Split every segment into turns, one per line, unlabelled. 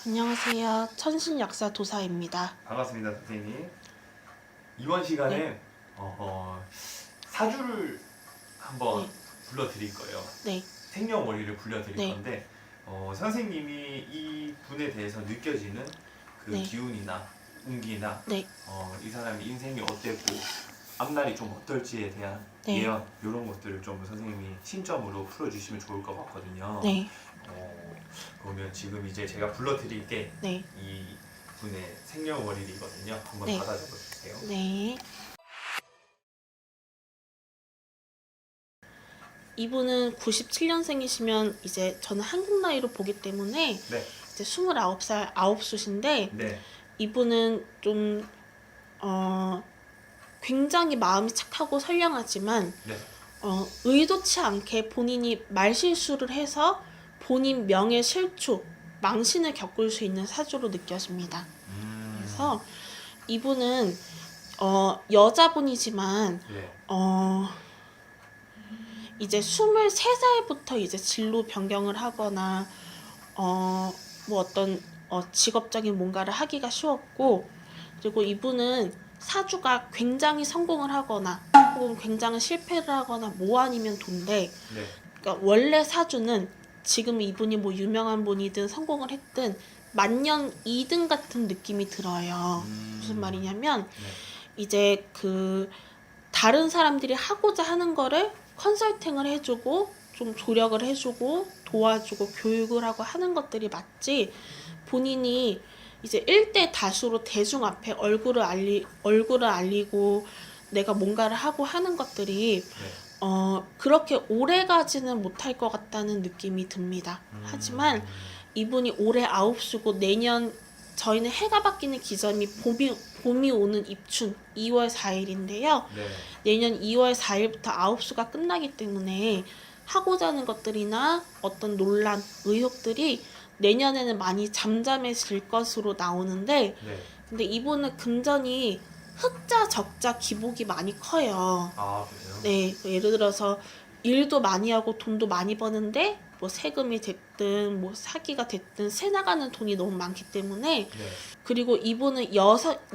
안녕하세요. 천신약사 도사입니다.
반갑습니다, 선생님. 이번 시간에
네.
사주를 한번
네.
불러드릴 거예요.
네.
생년월일을 불러드릴
네.
건데 선생님이 이 분에 대해서 느껴지는 그
네.
기운이나 운기나
네.
이 사람의 인생이 어땠고 앞날이 좀 어떨지에 대한
네.
예언 이런 것들을 좀 선생님이 신점으로 풀어주시면 좋을 것 같거든요.
네.
그러면 지금 이제 제가 불러드릴 게
네.
이 분의 생년월일이거든요. 한번
네.
받아 적어주세요.
네. 이분은 97년생이시면 이제 저는 한국 나이로 보기 때문에
네.
이제 29살 9숫인데
네.
이분은 좀 굉장히 마음이 착하고 선량하지만
네.
의도치 않게 본인이 말실수를 해서 본인 명예 실추, 망신을 겪을 수 있는 사주로 느껴집니다. 그래서 이분은 여자분이지만
네.
이제 23살부터 이제 진로 변경을 하거나 뭐 어떤 직업적인 뭔가를 하기가 쉬웠고, 그리고 이분은 사주가 굉장히 성공을 하거나 혹은 굉장히 실패를 하거나 뭐 아니면 돈데,
네.
그러니까 원래 사주는 지금 이분이 뭐 유명한 분이든 성공을 했든 만년 2등 같은 느낌이 들어요. 무슨 말이냐면
네.
이제 그 다른 사람들이 하고자 하는 거를 컨설팅을 해주고 좀 조력을 해주고 도와주고 교육을 하고 하는 것들이 맞지, 본인이 이제 1대 다수로 대중 앞에 얼굴을 알리고 내가 뭔가를 하고 하는 것들이
네.
그렇게 오래 가지는 못할 것 같다는 느낌이 듭니다. 하지만 이분이 올해 9수고 내년, 저희는 해가 바뀌는 기점이 봄이 오는 입춘 2월 4일인데요.
네.
내년 2월 4일부터 9수가 끝나기 때문에 하고자 하는 것들이나 어떤 논란, 의혹들이 내년에는 많이 잠잠해질 것으로 나오는데,
네.
근데 이분은 금전이 흑자, 적자, 기복이 많이 커요.
아, 그래요?
네, 예를 들어서 일도 많이 하고 돈도 많이 버는데 뭐 세금이 됐든 뭐 사기가 됐든 새 나가는 돈이 너무 많기 때문에.
네.
그리고 이분은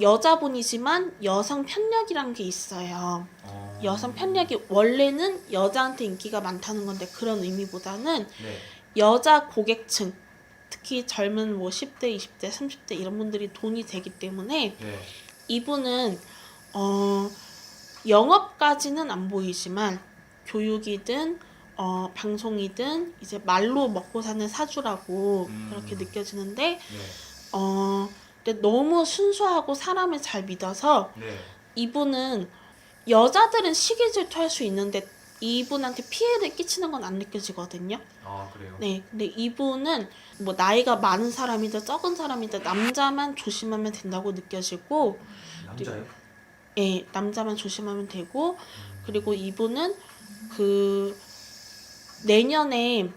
여자분이지만 여성 편력이란 게 있어요. 여성 편력이 원래는 여자한테 인기가 많다는 건데, 그런 의미보다는
네.
여자 고객층, 특히 젊은 뭐 10대, 20대, 30대 이런 분들이 돈이 되기 때문에
네.
이분은 영업까지는 안 보이지만 교육이든 방송이든 이제 말로 먹고 사는 사주라고 그렇게 느껴지는데,
네.
근데 너무 순수하고 사람을 잘 믿어서
네.
이분은, 여자들은 시기 질투할 수 있는데 이분한테 피해를 끼치는 건 안 느껴지거든요.
아, 그래요?
네, 근데 이분은 뭐 나이가 많은 사람이든 적은 사람이든 남자만 조심하면 된다고 느껴지고.
남자요?
예, 남자만 조심하면 되고, 그리고 이분은 그 내년에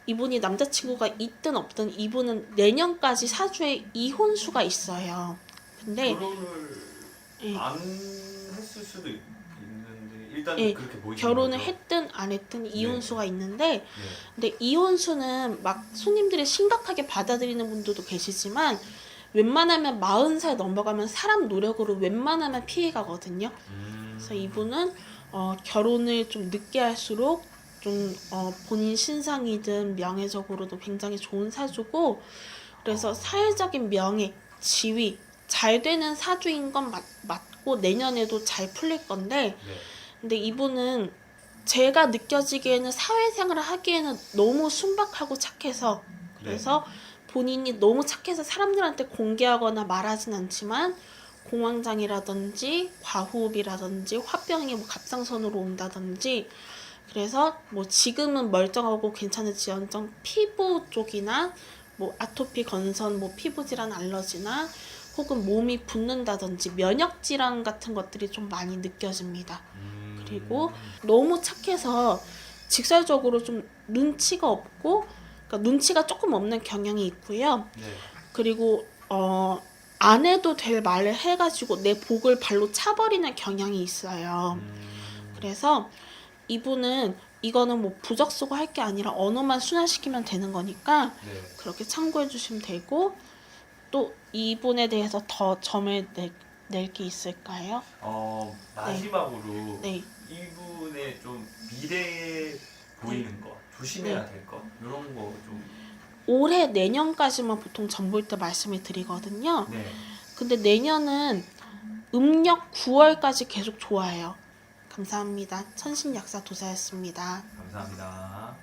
이분이 남자친구가 있든 없든 이분은 내년까지 사주에 이혼수가 있어요. 근데
결혼을
예,
안 했을 수도 있는데 일단
예,
그렇게 보이는
결혼을
거죠?
했든 안 했든 이혼수가 있는데,
네.
근데 이혼수는 막 손님들이 심각하게 받아들이는 분들도 계시지만 웬만하면 40살 넘어가면 사람 노력으로 웬만하면 피해가거든요. 그래서 이분은 결혼을 좀 늦게 할수록 좀 본인 신상이든 명예적으로도 굉장히 좋은 사주고, 그래서 사회적인 명예, 지위 잘 되는 사주인 건 맞고 내년에도 잘 풀릴 건데,
네.
근데 이분은 제가 느껴지기에는 사회생활을 하기에는 너무 순박하고 착해서, 그래서 본인이 너무 착해서 사람들한테 공개하거나 말하진 않지만 공황장애라든지 과호흡이라든지 화병이 뭐 갑상선으로 온다든지, 그래서 뭐 지금은 멀쩡하고 괜찮을지언정 피부 쪽이나 뭐 아토피, 건선, 뭐 피부질환, 알러지나 혹은 몸이 붓는다든지 면역 질환 같은 것들이 좀 많이 느껴집니다. 그리고 너무 착해서 직설적으로 좀 눈치가 없고, 그러니까 눈치가 조금 없는 경향이 있고요.
네.
그리고 안 해도 될 말을 해가지고 내 복을 발로 차버리는 경향이 있어요. 그래서 이분은 이거는 뭐 부적 쓰고 할 게 아니라 언어만 순화시키면 되는 거니까
네.
그렇게 참고해 주시면 되고, 또 이분에 대해서 더 점을 낼 게 있을까요?
마지막으로
네.
이분의 좀 미래에 보이는 것, 조심해야 될 것, 이런 거 좀.
올해 내년까지만 보통 전 볼 때 말씀을 드리거든요.
네.
근데 내년은 음력 9월까지 계속 좋아요. 감사합니다. 천신약사 도사였습니다.
감사합니다.